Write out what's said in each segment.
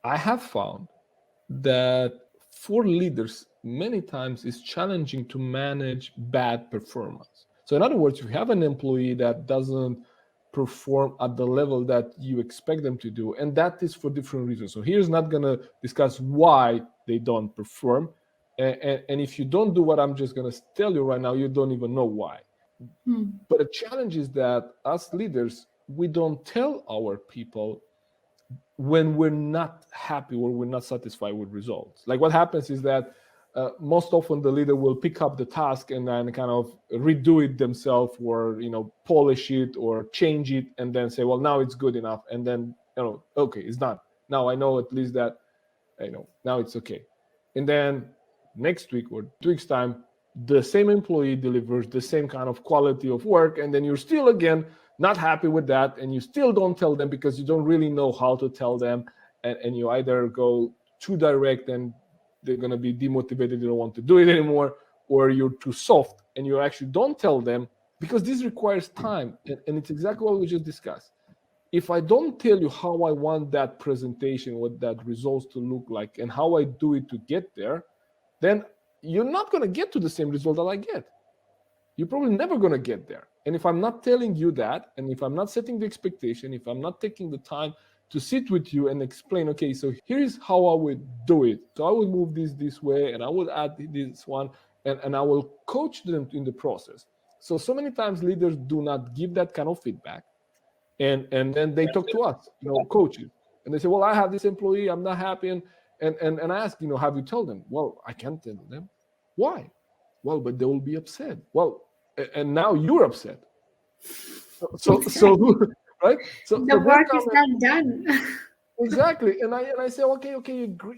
I have found that for leaders, many times it's challenging to manage bad performance. So in other words, if you have an employee that doesn't perform at the level that you expect them to do, and that is for different reasons. So here's not going to discuss why they don't perform. And if you don't do what I'm just going to tell you right now, you don't even know why. But the challenge is that as leaders, we don't tell our people when we're not happy or we're not satisfied with results. Like what happens is that most often the leader will pick up the task and then kind of redo it themselves, or polish it or change it, and then say, well, now it's good enough, and then okay, it's done. Now I know at least that now it's okay. And then next week or 2 weeks time, the same employee delivers the same kind of quality of work, and then you're still again not happy with that, and you still don't tell them because you don't really know how to tell them, and you either go too direct and they're going to be demotivated, they don't want to do it anymore, or you're too soft and you actually don't tell them, because this requires time. And it's exactly what we just discussed. If I don't tell you how I want that presentation, what that results to look like, and how I do it to get there, then you're not going to get to the same result that I get. You're probably never going to get there. And if I'm not telling you that, and if I'm not setting the expectation, if I'm not taking the time to sit with you and explain, okay, so here's how I would do it. So I would move this way, and I would add this one, and I will coach them in the process. So many times leaders do not give that kind of feedback. And then they talk to us, coaches. And they say, well, I have this employee, I'm not happy. And I ask, have you told them? Well, I can't tell them. Why? Well, but they will be upset. Well, and now you're upset. So right? So the work is not done. Exactly. And I say, okay,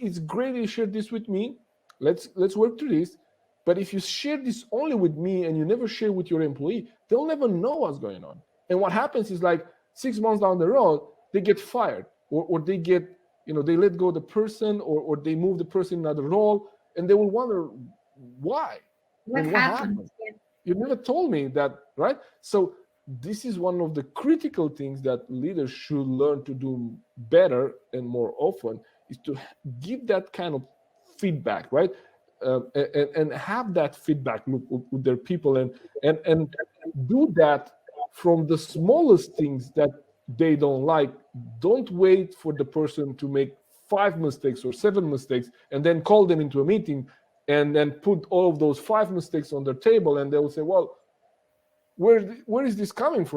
it's great you shared this with me. Let's work through this. But if you share this only with me and you never share with your employee, they'll never know what's going on. And what happens is, like 6 months down the road, they get fired, or they get, they let go of the person, or they move the person in another role, and they will wonder why. What happened? Yeah. You never told me that, right? So this is one of the critical things that leaders should learn to do better and more often, is to give that kind of feedback, right? And have that feedback loop with their people, and do that from the smallest things that they don't like. Don't wait for the person to make 5 mistakes or 7 mistakes and then call them into a meeting and then put all of those 5 mistakes on their table, and they will say, well, where is this coming from?